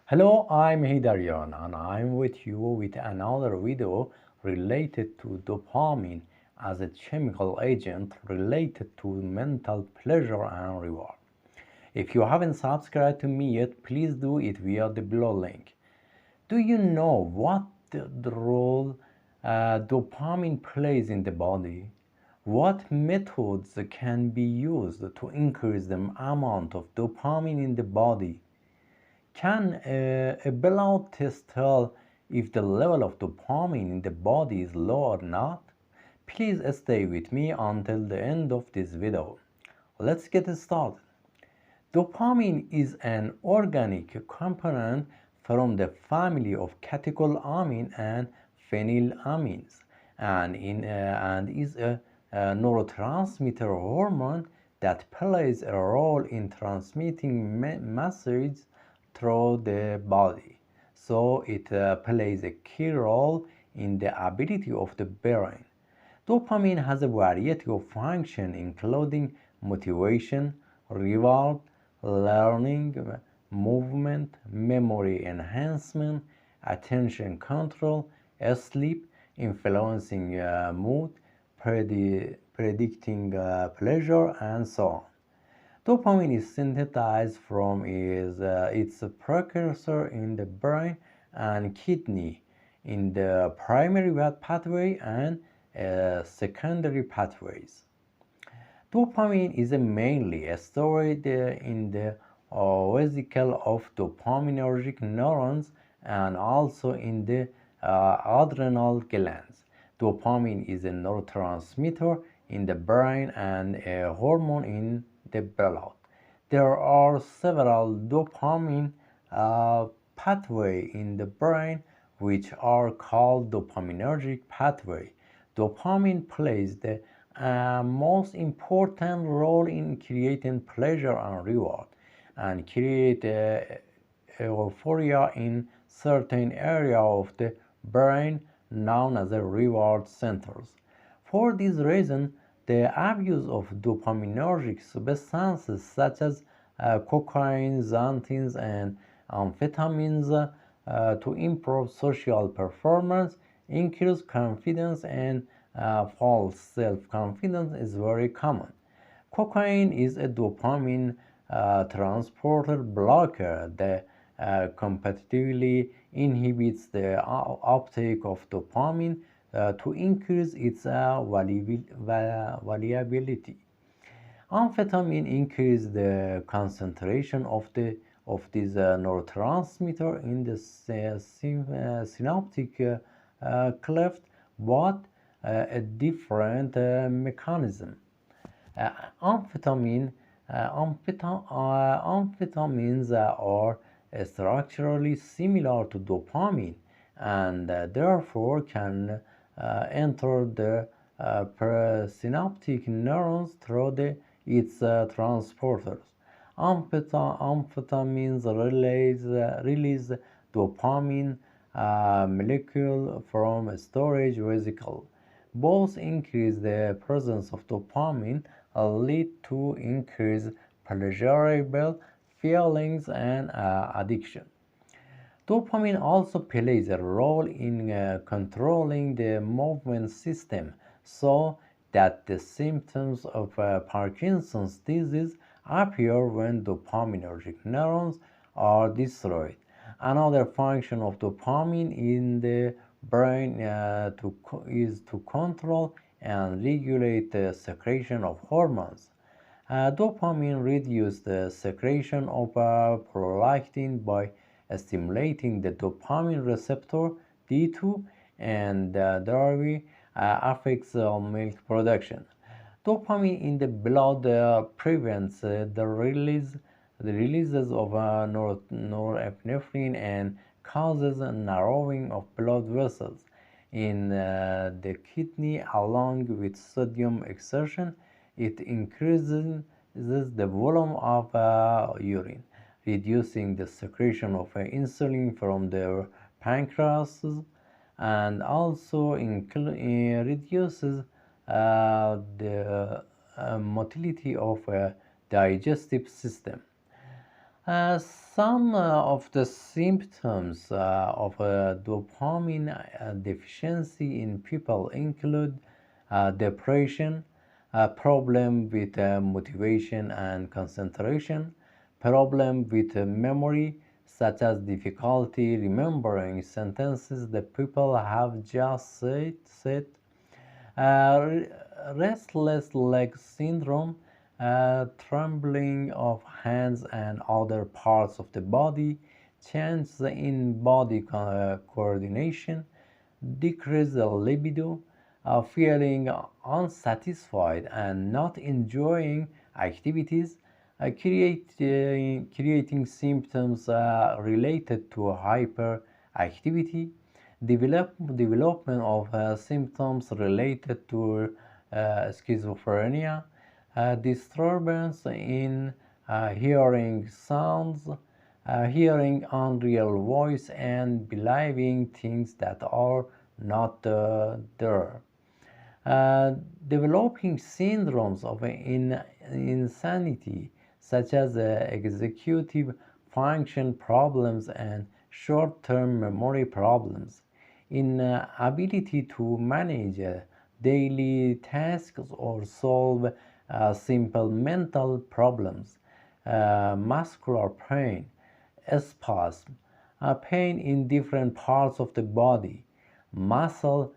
Hello, I'm Hidarion and I'm with you with another video related to dopamine as a chemical agent related to mental pleasure and reward. If you haven't subscribed to me yet, please do it via the below link. Do you know what the role dopamine plays in the body? What methods can be used to increase the amount of dopamine in the body? Can a blood test tell if the level of dopamine in the body is low or not? Please stay with me until the end of this video. Let's get started. Dopamine is an organic component from the family of catecholamines and phenylamines and is a neurotransmitter hormone that plays a role in transmitting messages through the body. So it plays a key role in the ability of the brain. Dopamine has a variety of functions including motivation, reward, learning, movement, memory enhancement, attention control, sleep, influencing mood, predicting pleasure, and so on. Dopamine is synthesized from its precursor in the brain and kidney in the primary pathway and secondary pathways. Dopamine is mainly stored in the vesicle of dopaminergic neurons and also in the adrenal glands. Dopamine is a neurotransmitter in the brain and a hormone in the blood. There are several dopamine pathways in the brain which are called dopaminergic pathway. Dopamine plays the most important role in creating pleasure and reward and create euphoria in certain area of the brain known as the reward centers. For this reason, the abuse of dopaminergic substances such as cocaine, xanthines, and amphetamines to improve social performance, increase confidence, and false self-confidence is very common. Cocaine is a dopamine transporter blocker that competitively inhibits the uptake of dopamine to increase its variability. Amphetamine increases the concentration of this neurotransmitter in the synaptic cleft, but a different mechanism. Uh, amphetamine, amphetamines are structurally similar to dopamine and therefore can enter the presynaptic neurons through its transporters. Amphetamines release dopamine molecule from a storage vesicle. Both increase the presence of dopamine lead to increased pleasurable feelings and addiction. Dopamine also plays a role in controlling the movement system so that the symptoms of Parkinson's disease appear when dopaminergic neurons are destroyed. Another function of dopamine in the brain is to control and regulate the secretion of hormones. Dopamine reduces the secretion of prolactin by stimulating the dopamine receptor D2 and thereby affects milk production. Dopamine in the blood prevents the releases of norepinephrine and causes a narrowing of blood vessels in the kidney along with sodium exertion. It increases the volume of urine, reducing the secretion of insulin from the pancreas and also reduces the motility of digestive system. Some of the symptoms of dopamine deficiency in people include depression, problem with motivation and concentration, problem with memory, such as difficulty remembering sentences the people have just said, uh, restless leg syndrome, trembling of hands and other parts of the body, changes in body coordination, decreased libido, feeling unsatisfied and not enjoying activities, creating symptoms related to hyperactivity, development of symptoms related to schizophrenia, disturbance in hearing sounds, hearing unreal voice, and believing things that are not there. Uh, Developing syndromes of insanity, such as executive function problems and short term memory problems, inability to manage daily tasks or solve simple mental problems, muscular pain, spasm, pain in different parts of the body, muscle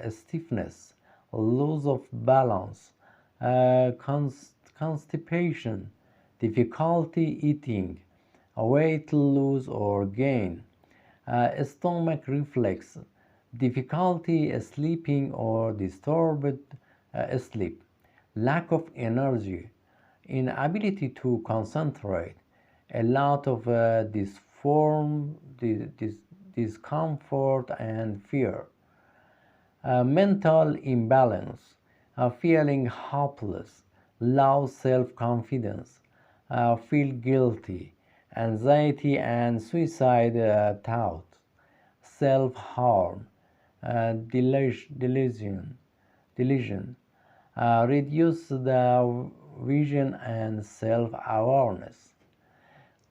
stiffness, loss of balance, constipation, difficulty eating, weight loss or gain, stomach reflex, difficulty sleeping or disturbed sleep, lack of energy, inability to concentrate, a lot of discomfort and fear, mental imbalance, feeling helpless, low self-confidence, feel guilty, anxiety and suicide thoughts, self-harm, delusion, reduce the vision and self-awareness.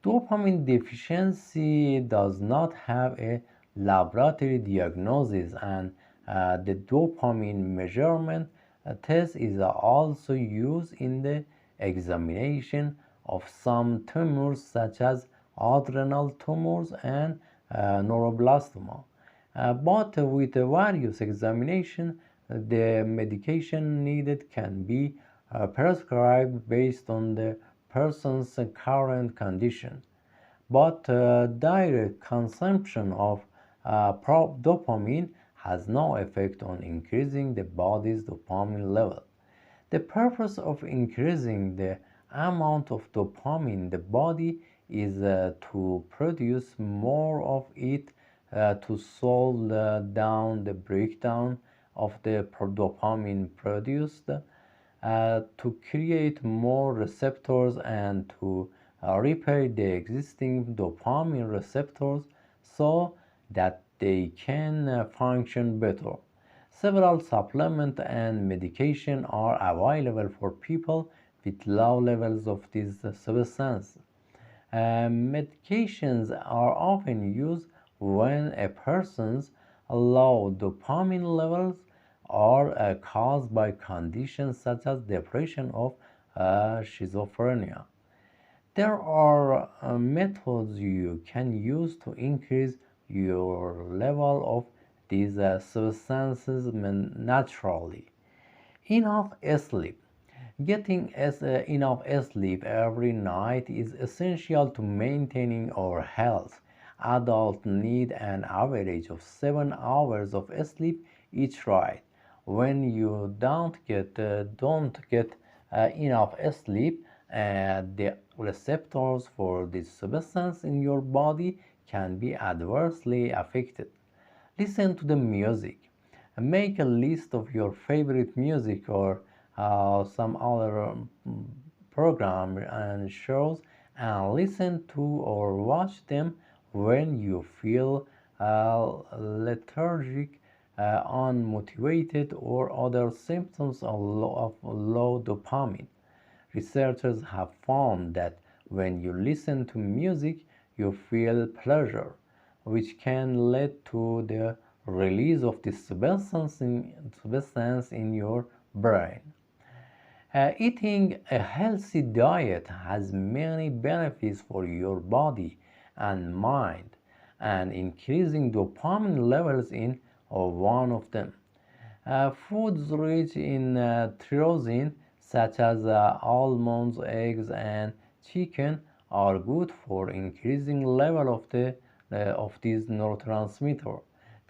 Dopamine deficiency does not have a laboratory diagnosis, and the dopamine measurement test is also used in the examination of some tumors such as adrenal tumors and neuroblastoma. But with various examination, the medication needed can be prescribed based on the person's current condition. But direct consumption of dopamine has no effect on increasing the body's dopamine level. The purpose of increasing the amount of dopamine in the body is to produce more of it, to slow down the breakdown of the dopamine produced, to create more receptors, and to repair the existing dopamine receptors so that they can function better. Several supplements and medication are available for people with low levels of this substance. Medications are often used when a person's low dopamine levels are caused by conditions such as depression or schizophrenia. There are methods you can use to increase your level of these substances naturally. Enough sleep. Getting enough sleep every night is essential to maintaining our health. Adults need an average of 7 hours of sleep each night. When you don't get enough sleep, the receptors for this substance in your body can be adversely affected. Listen to the music. Make a list of your favorite music or some other program and shows, and listen to or watch them when you feel lethargic, unmotivated, or other symptoms of low dopamine. Researchers have found that When you listen to music, you feel pleasure, which can lead to the release of this substance in your brain. Eating a healthy diet has many benefits for your body and mind, and increasing dopamine levels in one of them. Foods rich in tyrosine, such as almonds, eggs, and chicken, are good for increasing level of this neurotransmitter.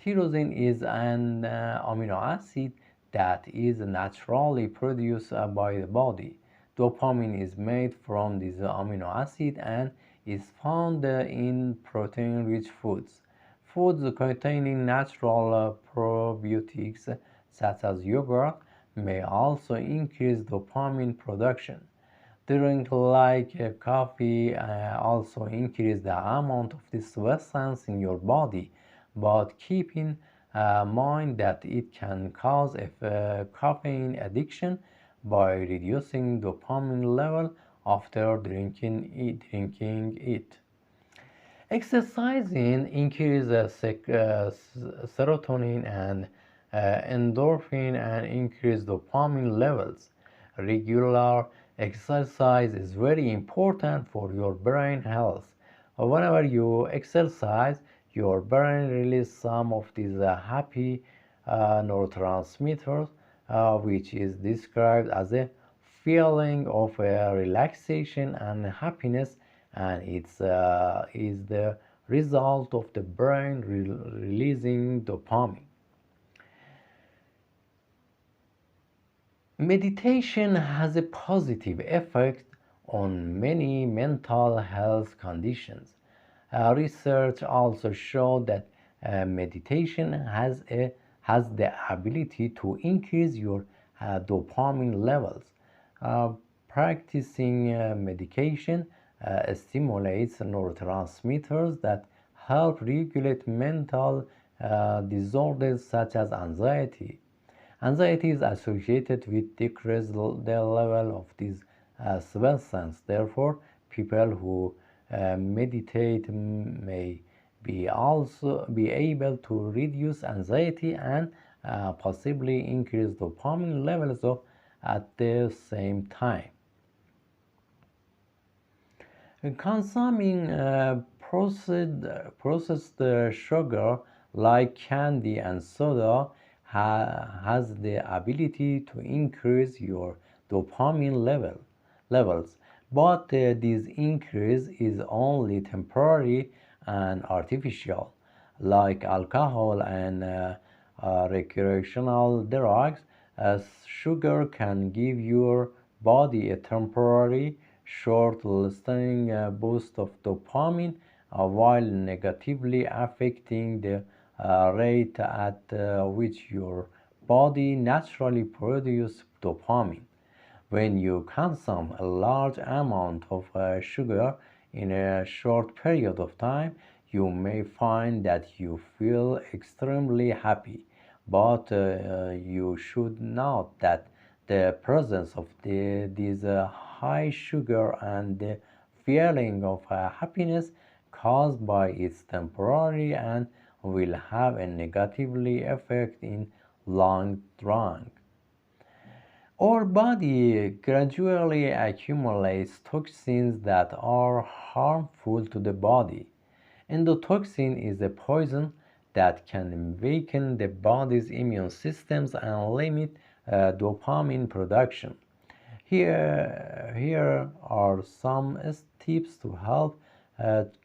Tyrosine is an amino acid that is naturally produced by the body. Dopamine is made from this amino acid and is found in protein-rich foods. Foods containing natural probiotics, such as yogurt, may also increase dopamine production. Drink like coffee also increase the amount of this substance in your body, but keep in mind that it can cause a caffeine addiction by reducing dopamine level after drinking it. Exercising increases serotonin and endorphin and increase dopamine levels. Regular exercise is very important for your brain health. Whenever you exercise, your brain releases some of these happy neurotransmitters, which is described as a feeling of relaxation and happiness, and it is the result of the brain releasing dopamine. Meditation has a positive effect on many mental health conditions. Research also showed that meditation has the ability to increase your dopamine levels. Uh, Practicing medication stimulates neurotransmitters that help regulate mental disorders such as anxiety. Anxiety is associated with decreased the level of this substance. Therefore, people who meditate may be able to reduce anxiety and possibly increase dopamine levels at the same time. Consuming processed sugar like candy and soda has the ability to increase your dopamine levels, but this increase is only temporary and artificial. Like alcohol and recreational drugs, sugar can give your body a temporary, short-lasting boost of dopamine while negatively affecting the rate at which your body naturally produces dopamine. When you consume a large amount of sugar in a short period of time, you may find that you feel extremely happy, but you should note that the presence of this high sugar and the feeling of happiness caused by its temporary and will have a negatively effect in long run. Our body gradually accumulates toxins that are harmful to the body. Endotoxin is a poison that can weaken the body's immune systems and limit dopamine production. Here are some tips to help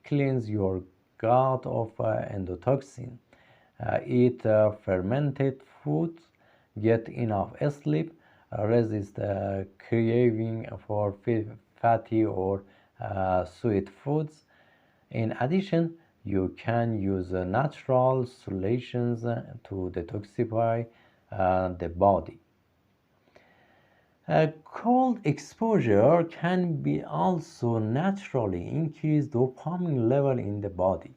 cleanse your gut of endotoxin. Eat fermented foods, get enough sleep, resist craving for fatty or sweet foods. In addition, you can use natural solutions to detoxify the body. Cold exposure can be also naturally increase dopamine level in the body.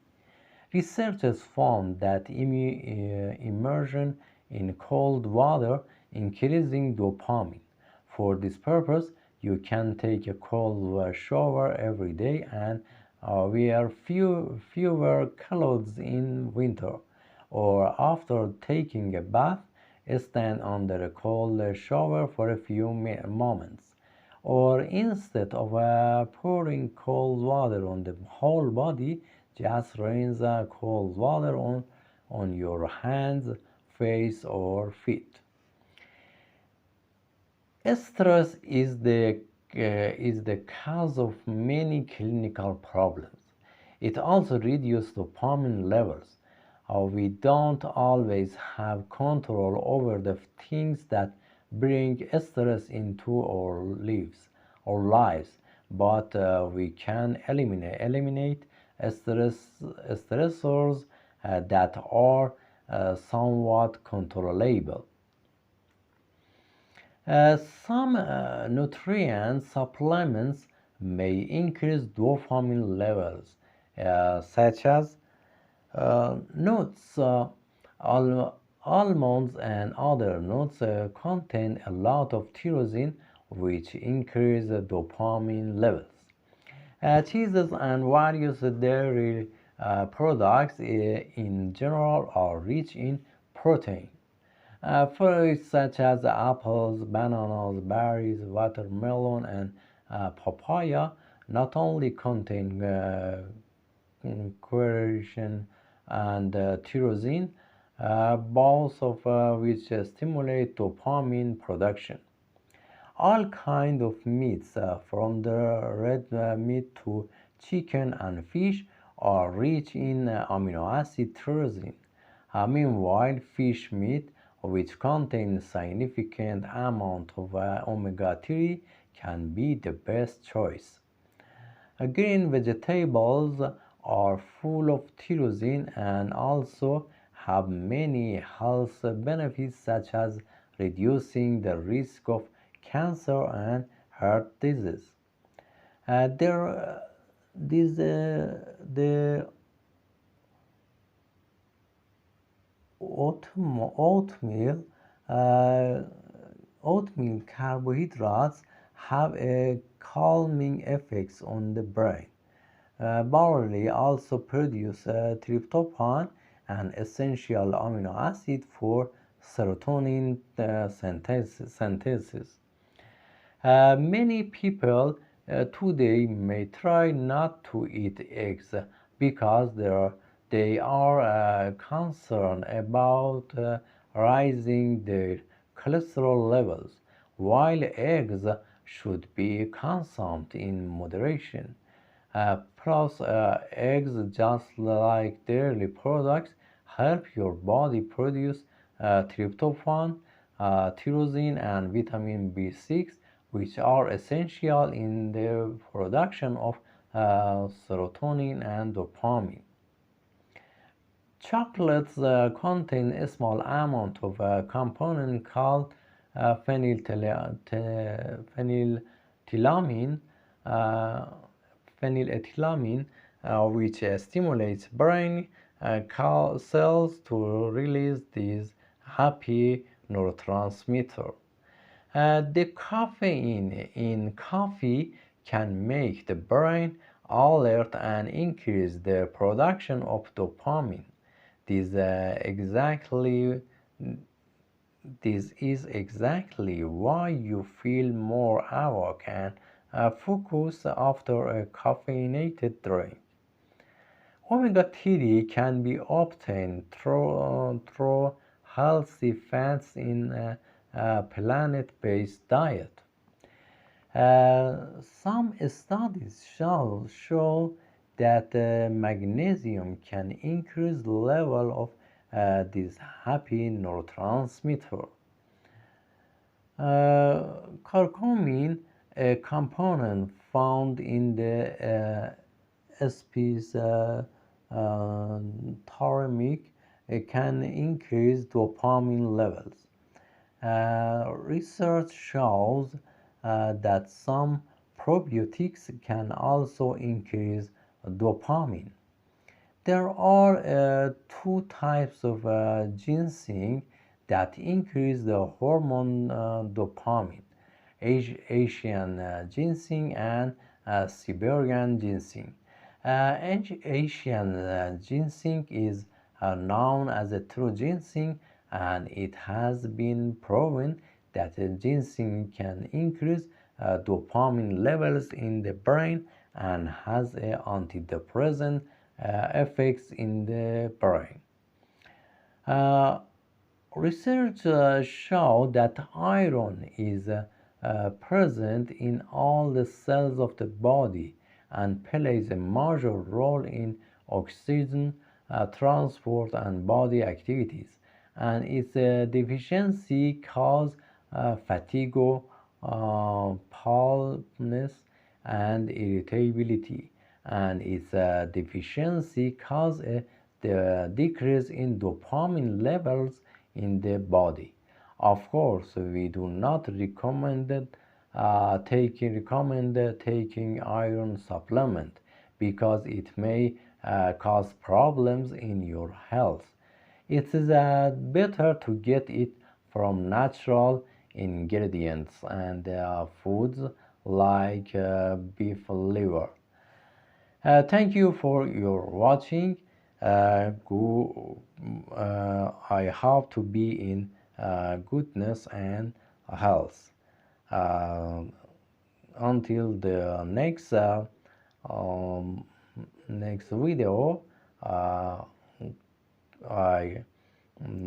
Researchers found that immersion in cold water increasing dopamine. For this purpose, You can take a cold shower every day and wear fewer clothes in winter. Or after taking a bath, stand under a cold shower for a few moments. Or instead of pouring cold water on the whole body, just rinse cold water on your hands, face, or feet. Stress is the cause of many clinical problems. It also reduces dopamine levels. We don't always have control over the things that bring stress into our lives, but we can eliminate stressors that are somewhat controllable. Some nutrient supplements may increase dopamine levels, such as nuts, almonds, and other nuts contain a lot of tyrosine, which increase the dopamine levels. Cheeses and various dairy products in general are rich in protein. Fruits such as apples, bananas, berries, watermelon, and papaya not only contain quercetin and tyrosine, both of which stimulate dopamine production. All kinds of meats, from the red meat to chicken and fish, are rich in amino acid tyrosine. Meanwhile, fish meat, which contains significant amount of omega-3, can be the best choice. Green vegetables are full of tyrosine and also have many health benefits such as reducing the risk of cancer and heart disease. The oatmeal, uh, oatmeal carbohydrates have a calming effects on the brain. Barley also produces tryptophan, an essential amino acid for serotonin synthesis. Many people today may try not to eat eggs because they are concerned about rising their cholesterol levels, while eggs should be consumed in moderation. Plus, eggs, just like dairy products, help your body produce tryptophan, tyrosine, and vitamin B6, which are essential in the production of serotonin and dopamine. Chocolates contain a small amount of a component called phenylethylamine, uh, phenylethylamine, which stimulates brain cells to release these happy neurotransmitter. The caffeine in coffee can make the brain alert and increase the production of dopamine. This, uh, exactly, this is exactly why you feel more awake and focused after a caffeinated drink. Omega-3 can be obtained through healthy fats in a plant-based diet. Some studies show that magnesium can increase the level of this happy neurotransmitter. Curcumin, a component found in the species thymic, can increase dopamine levels. Research shows that some probiotics can also increase dopamine. There are two types of ginseng that increase the hormone dopamine. Asian ginseng and Siberian ginseng. Asian ginseng is known as a true ginseng, and it has been proven that ginseng can increase dopamine levels in the brain and has antidepressant effects in the brain. Uh, Research show that iron is present in all the cells of the body and plays a major role in oxygen transport and body activities. And its deficiency cause fatigue, pallidness, and irritability. And its deficiency cause the decrease in dopamine levels in the body. Of course, we do not recommend taking iron supplement because it may cause problems in your health. It is better to get it from natural ingredients and foods like beef liver. Thank you for your watching. I hope to be in goodness and health. Uh, until the um, next video, I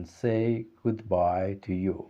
say goodbye to you.